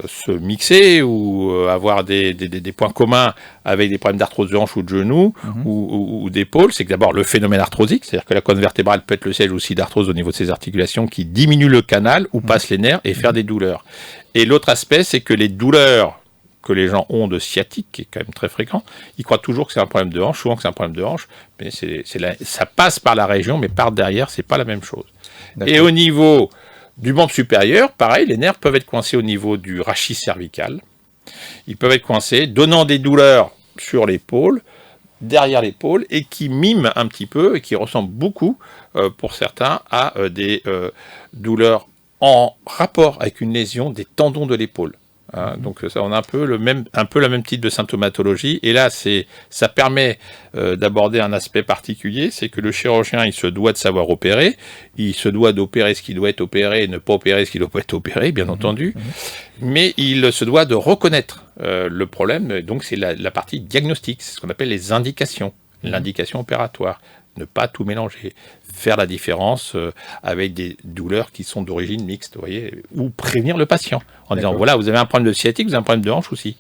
C: se mixer ou avoir des points communs avec des problèmes d'arthrose de hanche ou de genou ou d'épaule, c'est que d'abord le phénomène arthrosique, c'est-à-dire que la colonne vertébrale peut être le siège aussi d'arthrose au niveau de ses articulations qui diminue le canal où passent les nerfs et faire des douleurs. Et l'autre aspect, c'est que les douleurs que les gens ont de sciatique, qui est quand même très fréquent, ils croient toujours que c'est un problème de hanche, souvent que c'est un problème de hanche, mais ça passe par la région, mais par derrière, c'est pas la même chose. Et au niveau du membre supérieur, pareil, les nerfs peuvent être coincés au niveau du rachis cervical, ils peuvent être coincés, donnant des douleurs sur l'épaule, derrière l'épaule, et qui miment un petit peu, et qui ressemblent beaucoup, pour certains, à des douleurs en rapport avec une lésion des tendons de l'épaule. Donc ça, on a un peu la même type de symptomatologie, et là ça permet d'aborder un aspect particulier, c'est que le chirurgien il se doit de savoir opérer, il se doit d'opérer ce qui doit être opéré et ne pas opérer ce qui doit pas être opéré, bien entendu, mais il se doit de reconnaître le problème, donc c'est la partie diagnostique, c'est ce qu'on appelle les indications, l'indication opératoire. Ne pas tout mélanger, faire la différence avec des douleurs qui sont d'origine mixte, vous voyez, ou prévenir le patient en disant voilà, vous avez un problème de sciatique, vous avez un problème de hanche aussi.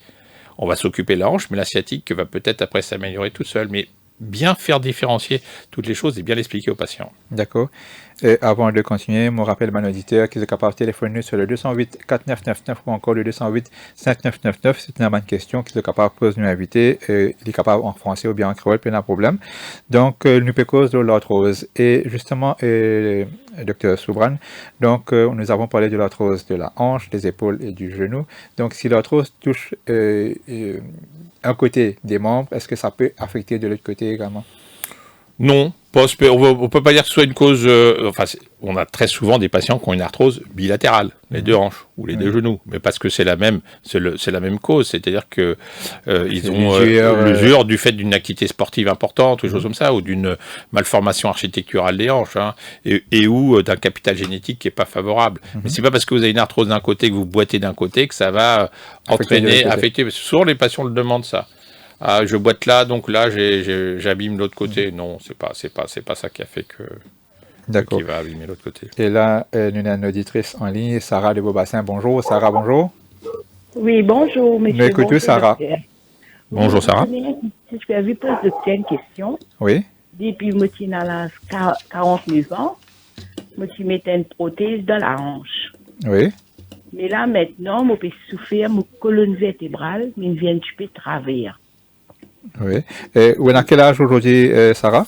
C: On va s'occuper de la hanche, mais la sciatique va peut-être après s'améliorer tout seul, mais bien faire différencier toutes les choses et bien l'expliquer au patient.
B: D'accord. Et avant de continuer, je rappelle à mon auditeur qu'ils sont capables de téléphoner sur le 208 4999 ou encore le 208 5999. C'est une bonne question qu'ils sont capables de poser à l'invité. Il est capable en français ou bien en créole, pas de problème. Donc, nous peut cause de l'arthrose. Et justement, Dr Soubran, donc nous avons parlé de l'arthrose de la hanche, des épaules et du genou. Donc, si l'arthrose touche un côté des membres, est-ce que ça peut affecter de l'autre côté également?
C: Non, on ne peut pas dire que ce soit une cause... on a très souvent des patients qui ont une arthrose bilatérale, les deux hanches ou les deux genoux, mais parce que c'est la même cause, c'est-à-dire que ils ont l'usure du fait d'une activité sportive importante, ou des choses comme ça, ou d'une malformation architecturale des hanches, et ou d'un capital génétique qui n'est pas favorable. Mais c'est pas parce que vous avez une arthrose d'un côté, que vous boitez d'un côté, que ça va affecter. Souvent les patients le demandent ça. Ah, je boite là, donc là, j'abîme l'autre côté. Non, c'est pas ça qui a fait qui va abîmer l'autre côté.
B: Et là, nous avons une auditrice en ligne, Sarah de Beaubassin. Bonjour, Sarah, bonjour.
D: Oui, bonjour, monsieur.
B: Écoutez, Sarah.
C: Bonjour, Sarah.
D: Je vais vous poser une question.
B: Oui.
D: Depuis que je suis à 49 ans, je mets une prothèse dans la hanche.
B: Oui.
D: Mais là, maintenant, je peux souffrir mon colonne vertébrale, mais je viens de travers.
B: Oui. Et vous avez quel âge aujourd'hui, Sarah?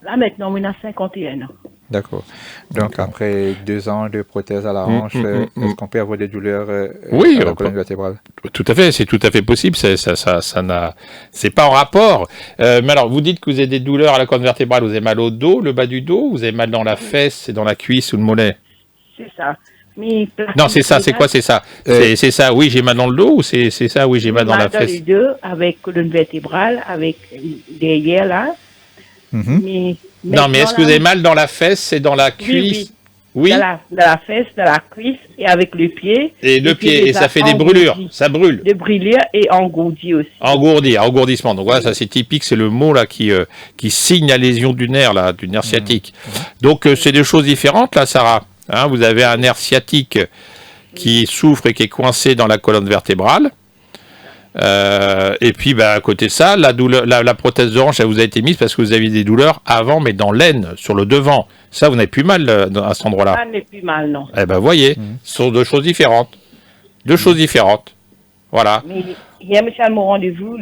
D: Là, maintenant, on a 51 ans.
B: D'accord. Donc, après 2 ans de prothèse à la hanche, est-ce qu'on peut avoir des douleurs
C: oui,
B: à la colonne vertébrale?
C: Tout à fait, c'est tout à fait possible. C'est pas en rapport. Mais alors, vous dites que vous avez des douleurs à la colonne vertébrale, vous avez mal au dos, le bas du dos, vous avez mal dans la fesse et dans la cuisse ou le mollet?
D: C'est ça.
C: Non, c'est ça, c'est quoi, c'est ça? C'est ça, oui, j'ai mal dans le dos, ou c'est ça, oui, j'ai mal dans la fesse?
D: Les deux, avec colonne vertébrale, avec derrière là. Mais
C: non, mais est-ce que vous avez mal dans la fesse et dans la cuisse? Oui.
D: Dans la fesse, dans la cuisse et avec le pied.
C: Et le pied, et ça fait des brûlures, ça brûle.
D: Des brûlures et engourdi aussi.
C: Engourdissement. Donc voilà, ça c'est typique, c'est le mot là qui signe la lésion du nerf sciatique. Donc c'est des choses différentes là, Sarah. Vous avez un nerf sciatique qui souffre et qui est coincé dans la colonne vertébrale. Et puis, à côté de ça, la prothèse de hanche, elle vous a été mise parce que vous aviez des douleurs avant, mais dans l'aine, sur le devant. Ça, vous n'avez plus mal à cet endroit-là.
D: Ça n'est plus mal, non.
C: Eh bien, voyez, ce sont deux choses différentes. Deux choses différentes. Voilà.
D: Mais hier, monsieur a mon rendez-vous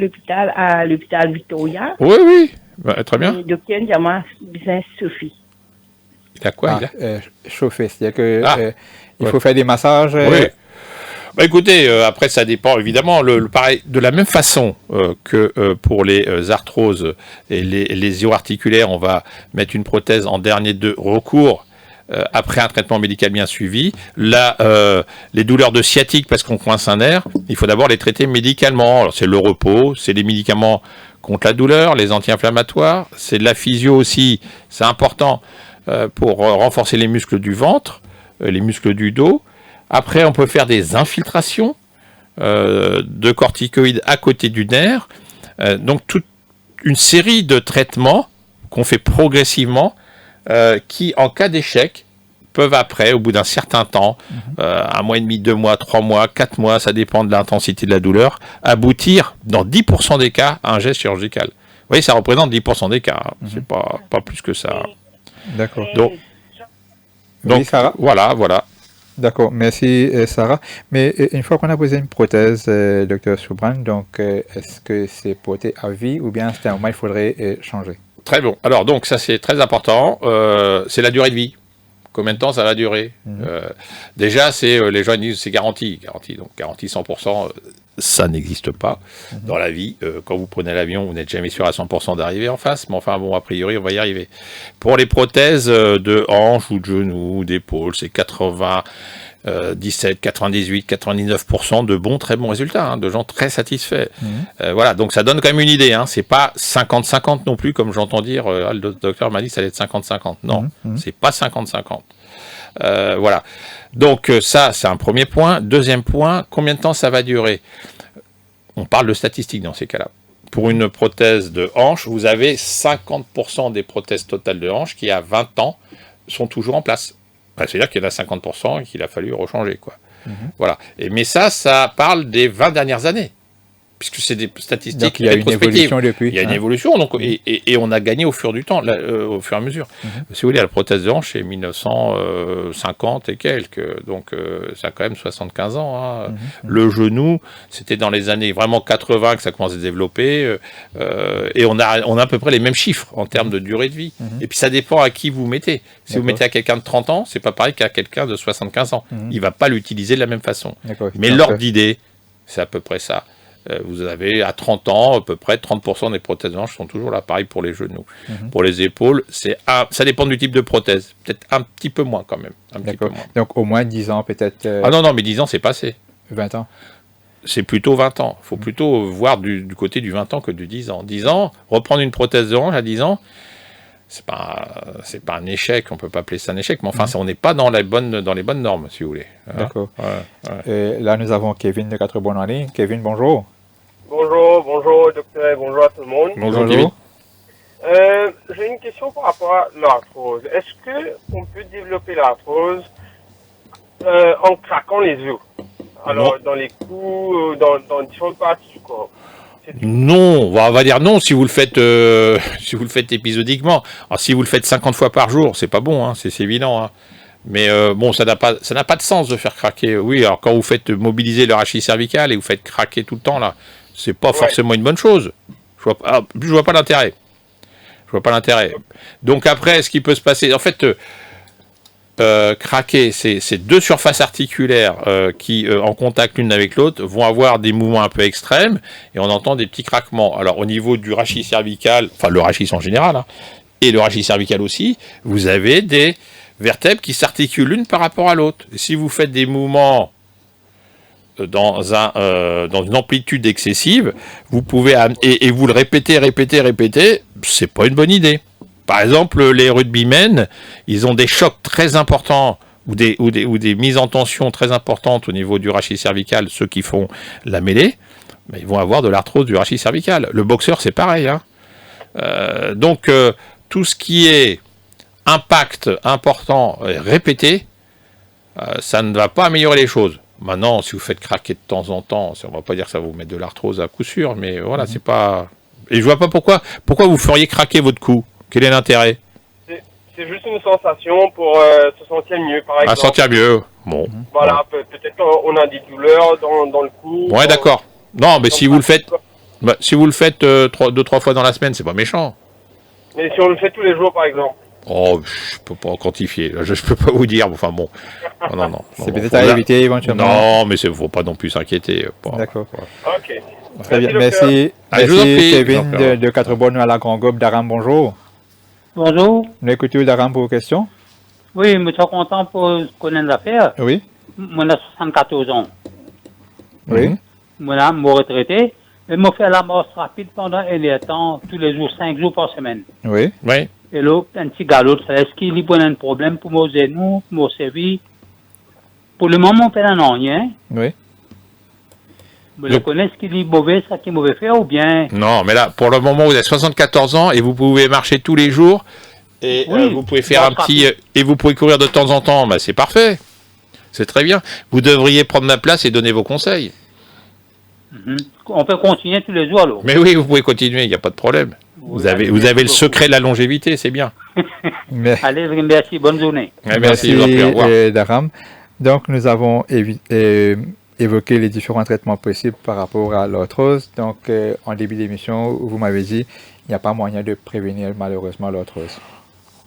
D: à l'hôpital Victoria.
C: Oui, oui. Bah, très bien.
D: Le docteur Ndiama besoin Sophie.
C: Il a quoi il a
B: Chauffer, c'est-à-dire que il
C: ouais.
B: faut faire des massages.
C: Oui. Bah, écoutez, après ça dépend évidemment. Pareil, de la même façon que pour les arthroses et les articulaires, on va mettre une prothèse en dernier de recours. Après un traitement médical bien suivi, là, les douleurs de sciatique parce qu'on coince un nerf, il faut d'abord les traiter médicalement. Alors c'est le repos, c'est les médicaments contre la douleur, les anti-inflammatoires, c'est de la physio aussi, c'est important pour renforcer les muscles du ventre, les muscles du dos. Après, on peut faire des infiltrations de corticoïdes à côté du nerf. Donc toute une série de traitements qu'on fait progressivement qui, en cas d'échec, peuvent après, au bout d'un certain temps, 1 mois et demi, 2 mois, 3 mois, 4 mois, ça dépend de l'intensité de la douleur, aboutir, dans 10% des cas, à un geste chirurgical. Vous voyez, ça représente 10% des cas, hein. C'est pas plus que ça.
B: D'accord.
C: Donc
B: oui, Sarah.
C: Voilà.
B: D'accord, merci Sarah. Mais une fois qu'on a posé une prothèse, docteur Soubran, donc est-ce que c'est porté à vie ou bien c'est un moment il faudrait changer? Très
C: bon. Alors donc ça c'est très important, c'est la durée de vie. Combien de temps ça va durer? Déjà, les gens disent c'est garanti. Donc garantie 100%, ça n'existe pas dans la vie. Quand vous prenez l'avion, vous n'êtes jamais sûr à 100% d'arriver en face, mais enfin bon, a priori, on va y arriver. Pour les prothèses de hanche ou de genou ou d'épaule, c'est 97, 98, 99% de bons, très bons résultats, hein, de gens très satisfaits. Voilà, donc ça donne quand même une idée. Hein, c'est pas 50-50 non plus, comme j'entends dire. Le docteur m'a dit que ça allait être 50-50. Non, c'est pas 50-50. Voilà. Donc ça, c'est un premier point. Deuxième point, combien de temps ça va durer? On parle de statistiques dans ces cas-là. Pour une prothèse de hanche, vous avez 50% des prothèses totales de hanche qui, à 20 ans, sont toujours en place. C'est-à-dire qu'il y en a 50% et qu'il a fallu rechanger, quoi. Voilà. Mais ça parle des 20 dernières années. Puisque c'est des statistiques.
B: Donc il y a une évolution depuis.
C: Il y a une évolution, donc, et on a gagné au fur du temps, au fur et à mesure. Si vous voulez, la prothèse de hanche, c'est 1950 et quelques, donc ça a quand même 75 ans. Hein. Le genou, c'était dans les années vraiment 80 que ça commence à se développer, et on a à peu près les mêmes chiffres en termes de durée de vie. Et puis ça dépend à qui vous mettez. Si vous mettez à quelqu'un de 30 ans, c'est pas pareil qu'à quelqu'un de 75 ans. Il va pas l'utiliser de la même façon. Mais l'ordre d'idée, c'est à peu près ça. Vous avez à 30 ans, à peu près 30% des prothèses de hanche sont toujours là, pareil pour les genoux. Pour les épaules, ça dépend du type de prothèse. Peut-être un petit peu moins quand même. Petit peu moins.
B: Donc au moins 10 ans peut-être.
C: Ah non, mais 10 ans c'est passé.
B: 20 ans.
C: C'est plutôt 20 ans. Il faut plutôt voir du côté du 20 ans que du 10 ans. 10 ans, reprendre une prothèse de hanche à 10 ans, c'est pas un échec, on peut pas appeler ça un échec, mais enfin on n'est pas dans les bonnes normes, si vous voulez.
B: D'accord. Ouais. Là nous avons Kevin de 4 bonnes en ligne. Kevin, bonjour.
E: Bonjour docteur, bonjour à tout le monde.
C: Bonjour Kevin.
E: J'ai une question par rapport à l'arthrose. Est-ce qu'on peut développer l'arthrose en craquant les os? Alors dans les coups, dans différentes parties du corps?
C: Non, on va dire non si vous le faites épisodiquement. Alors si vous le faites 50 fois par jour, c'est pas bon, hein, c'est évident. Hein. Mais bon, ça n'a pas de sens de faire craquer. Oui, alors quand vous faites mobiliser le rachis cervical et vous faites craquer tout le temps là, c'est pas forcément une bonne chose. Je vois pas l'intérêt. Donc après, ce qui peut se passer, en fait, craquer, c'est deux surfaces articulaires qui, en contact l'une avec l'autre, vont avoir des mouvements un peu extrêmes et on entend des petits craquements. Alors au niveau du rachis cervical, enfin le rachis en général, hein, et le rachis cervical aussi, vous avez des vertèbres qui s'articulent l'une par rapport à l'autre. Si vous faites des mouvements dans une amplitude excessive, vous pouvez et vous le répétez, c'est pas une bonne idée. Par exemple, les rugbymen, ils ont des chocs très importants ou des mises en tension très importantes au niveau du rachis cervical, ceux qui font la mêlée, mais ils vont avoir de l'arthrose du rachis cervical. Le boxeur, c'est pareil. Hein. Donc, tout ce qui est impact important répété, ça ne va pas améliorer les choses. Maintenant, si vous faites craquer de temps en temps, on ne va pas dire que ça va vous mettre de l'arthrose à coup sûr, mais voilà, c'est pas... Et je vois pas pourquoi vous feriez craquer votre cou. Quel est l'intérêt?
E: c'est juste une sensation pour se sentir mieux, par
C: À
E: exemple.
C: sentir mieux. Bon.
E: Voilà, peut-être qu'on a des douleurs dans le cou.
C: Ouais, d'accord. Non, mais
E: dans
C: si vous le faites, si vous le faites 2-3 fois dans la semaine, c'est pas méchant.
E: Mais si on le fait tous les jours, par exemple.
C: Oh, je peux pas quantifier. Là, je peux pas vous dire. Enfin bon. Non.
B: C'est peut-être à éviter éventuellement.
C: Non, mais faut pas non plus s'inquiéter.
B: D'accord.
E: Ok.
B: Très bien.
E: docteur.
C: Ah, je vous en
B: Merci
C: prie.
B: Kevin
C: Docteur.
B: de 4 bonnes à la Grand Gobe d'Aram. Bonjour.
F: Bonjour.
B: Nous écoutons d'Aram pour vos questions.
F: Oui, je suis content pour connaître l'affaire.
B: Oui.
F: Moi, j'ai 74 ans.
B: Oui.
F: Moi, je suis retraité. Je me fais la marche rapide pendant un temps, tous les jours, 5 jours par semaine.
B: Oui.
C: Oui.
F: Et là, un petit galop, est-ce qu'il y a un problème pour mon genou, pour mon cerveau? Pour le moment, on fait un an, rien.
B: Oui.
F: Vous le connaissez, ce qu'il est mauvais, ça qui est mauvais faire, ou bien?
C: Non, mais là, pour le moment, vous avez 74 ans et vous pouvez marcher tous les jours et
F: Oui,
C: vous pouvez faire
F: dans
C: un
F: le
C: petit et vous pouvez courir de temps en temps. Bah, c'est parfait. C'est très bien. Vous devriez prendre ma place et donner vos conseils.
F: Mhm. On peut continuer tous les jours, alors.
C: Mais oui, vous pouvez continuer, il n'y a pas de problème. Vous avez le secret de la longévité, c'est bien.
B: Mais-
F: Allez, merci, bonne journée.
C: Ouais, merci, Jean-Pierre. Au revoir.
B: Daram. Donc, nous avons évoqué les différents traitements possibles par rapport à l'arthrose. Donc, en début d'émission, vous m'avez dit il n'y a pas moyen de prévenir malheureusement l'arthrose.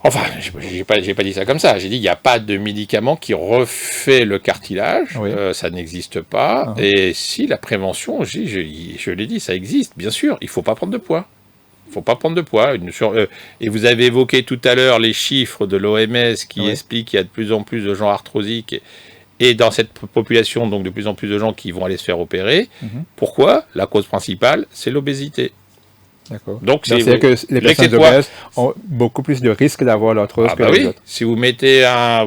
C: Enfin, j'ai pas dit ça comme ça. J'ai dit il n'y a pas de médicament qui refait le cartilage.
B: Oui.
C: Ça n'existe pas.
B: Uh-huh.
C: Et si la prévention, je l'ai dit, ça existe, bien sûr. Il faut pas prendre de poids. Il faut pas prendre de poids. Et vous avez évoqué tout à l'heure les chiffres de l'OMS qui
B: Oui.
C: expliquent qu'il y a de plus en plus de gens arthrosiques et dans cette population, donc de plus en plus de gens qui vont aller se faire opérer.
B: Mhm.
C: Pourquoi? La cause principale, c'est l'obésité.
B: D'accord.
C: Donc,
B: C'est-à-dire que les
C: l'excès
B: personnes
C: de poids.
B: obèses ont beaucoup plus de risques d'avoir l'arthrose
C: Ah
B: que
C: bah
B: les
C: oui,
B: autres.
C: si vous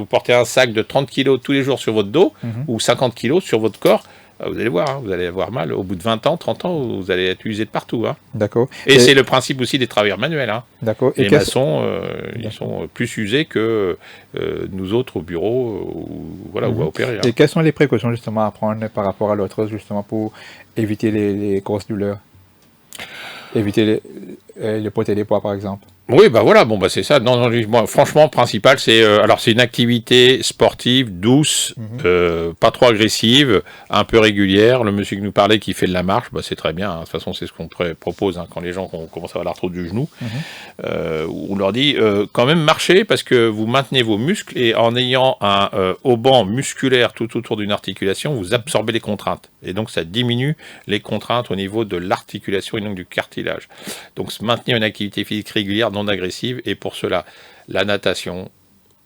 C: portez un sac de 30 kg tous les jours sur votre dos,
B: Mhm.
C: ou 50 kg sur votre corps, vous allez voir, vous allez avoir mal. Au bout de 20 ans, 30 ans, vous allez être usé de partout. Hein.
B: D'accord.
C: Et c'est le principe aussi des travailleurs manuels. Hein.
B: D'accord. Et
C: Les maçons, ils sont plus usés que nous autres au bureau ou à opérer. Hein.
B: Et quelles sont les précautions justement à prendre par rapport à l'arthrose justement pour éviter les grosses douleurs? Éviter le porter des poids par exemple.
C: Oui, bah voilà, bon bah c'est ça. Non, moi, franchement, principal, c'est alors c'est une activité sportive douce, pas trop agressive, un peu régulière. Le monsieur qui nous parlait qui fait de la marche, bah c'est très bien. Hein. De toute façon, c'est ce qu'on propose hein, quand les gens commencent à avoir l'arthrose du genou. On leur dit quand même marcher parce que vous maintenez vos muscles et en ayant un haubans musculaire tout autour d'une articulation, vous absorbez les contraintes et donc ça diminue les contraintes au niveau de l'articulation et donc du cartilage. Donc maintenir une activité physique régulière non agressive et pour cela la natation,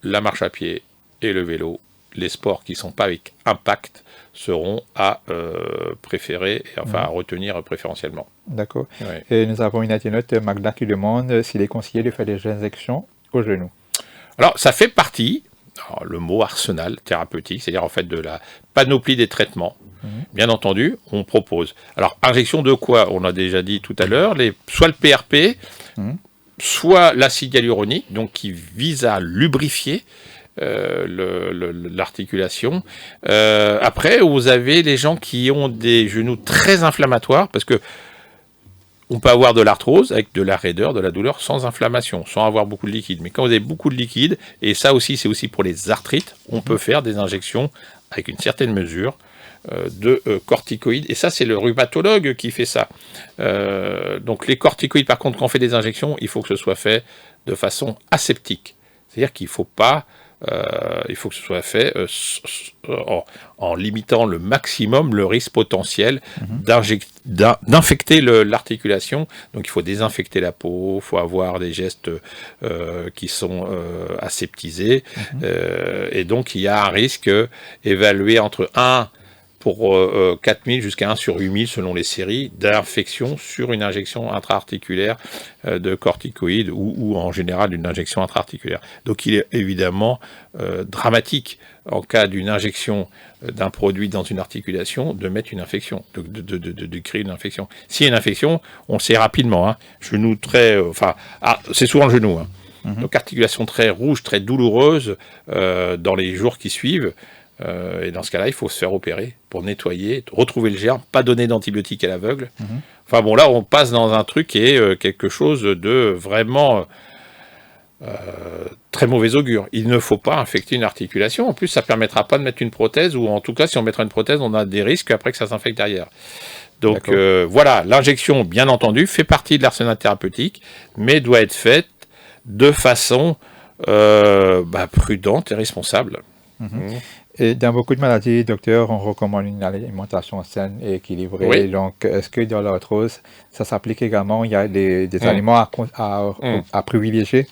C: la marche à pied et le vélo, les sports qui ne sont pas avec impact seront à préférer, enfin à retenir préférentiellement.
B: D'accord.
C: Ouais.
B: Et nous avons une internaute, Magda, qui demande s'il est conseillé de faire des injections au genou.
C: Alors ça fait partie, alors, le mot arsenal thérapeutique, c'est-à-dire en fait de la panoplie des traitements. Bien entendu, on propose. Alors injection de quoi? On a déjà dit tout à l'heure, soit le PRP, soit l'acide hyaluronique, donc qui vise à lubrifier l'articulation. Après, vous avez les gens qui ont des genoux très inflammatoires, parce que on peut avoir de l'arthrose avec de la raideur, de la douleur, sans inflammation, sans avoir beaucoup de liquide. Mais quand vous avez beaucoup de liquide, et ça aussi, c'est aussi pour les arthrites, on peut faire des injections avec une certaine mesure de corticoïdes. Et ça, c'est le rhumatologue qui fait ça. Donc les corticoïdes, par contre, quand on fait des injections, il faut que ce soit fait de façon aseptique. C'est-à-dire qu'il ne faut pas... il faut que ce soit fait en limitant le maximum le risque potentiel d'infecter l'articulation. Donc il faut désinfecter la peau, il faut avoir des gestes qui sont aseptisés. Et donc il y a un risque évalué entre 1 pour 4000 jusqu'à 1 sur 8000 selon les séries d'infection sur une injection intra-articulaire de corticoïdes ou en général une injection intra-articulaire. Donc il est évidemment dramatique en cas d'une injection d'un produit dans une articulation de mettre une infection, de créer une infection. S'il y a une infection, on le sait rapidement, hein, genou très... c'est souvent le genou, hein. Donc articulation très rouge, très douloureuse dans les jours qui suivent. Et dans ce cas-là, il faut se faire opérer pour nettoyer, retrouver le germe, pas donner d'antibiotiques à l'aveugle. Enfin bon, là, on passe dans un truc qui est quelque chose de vraiment très mauvais augure. Il ne faut pas infecter une articulation. En plus, ça ne permettra pas de mettre une prothèse, ou en tout cas, si on mettra une prothèse, on a des risques après que ça s'infecte derrière. Donc voilà, l'injection, bien entendu, fait partie de l'arsenal thérapeutique, mais doit être faite de façon prudente et responsable.
B: Et dans beaucoup de maladies, docteur, on recommande une alimentation saine et équilibrée.
C: Oui.
B: Donc, est-ce que dans l'arthrose, ça s'applique également? Il y a des aliments à privilégier?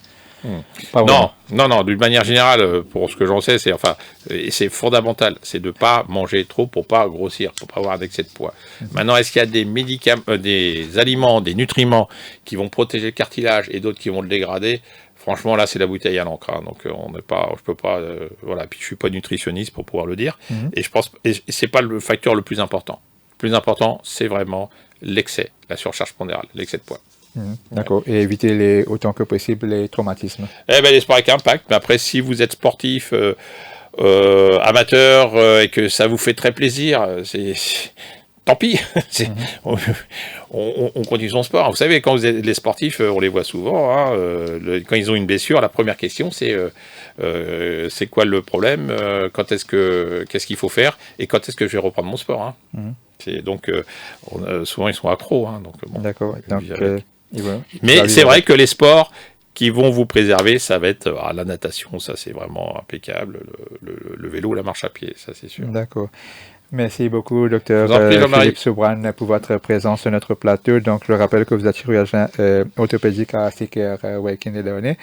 B: Pas vraiment.
C: Non, d'une manière générale, pour ce que j'en sais, c'est fondamental, c'est de ne pas manger trop pour ne pas grossir, pour ne pas avoir un excès de poids. Maintenant, est-ce qu'il y a des médicaments, des aliments, des nutriments qui vont protéger le cartilage et d'autres qui vont le dégrader? Franchement, là, c'est la bouteille à l'encre. Donc, je peux pas, voilà. Puis, je suis pas nutritionniste pour pouvoir le dire. Et je pense, et c'est pas le facteur le plus important. Le plus important, c'est vraiment l'excès, la surcharge pondérale, l'excès de poids.
B: D'accord. Et éviter autant que possible les traumatismes.
C: Les sports avec impact. Mais après, si vous êtes sportif, amateur, et que ça vous fait très plaisir, tant pis. On continue son sport. Vous savez, quand les sportifs, on les voit souvent, quand ils ont une blessure, la première question, c'est quoi le problème, qu'est-ce qu'il faut faire, et quand est-ce que je vais reprendre mon sport. Donc, souvent, ils sont accros.
B: D'accord. Donc,
C: mais c'est vrai que les sports qui vont vous préserver, ça va être la natation, ça c'est vraiment impeccable, le vélo, la marche à pied, ça c'est sûr.
B: D'accord. Merci beaucoup, docteur
C: Philippe
B: Soubrane, pour votre présence sur notre plateau. Donc, je rappelle que vous êtes chirurgien orthopédique à Sicker Waking et Léoné.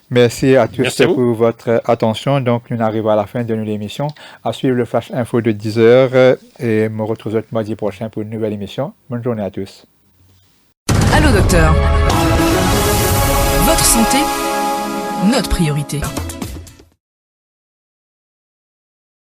B: Merci à tous pour votre attention. Donc, nous arrivons à la fin de l'émission. À suivre le Flash Info de 10h et me retrouver mardi prochain pour une nouvelle émission. Bonne journée à tous.
A: Allô, docteur. Votre santé, notre priorité.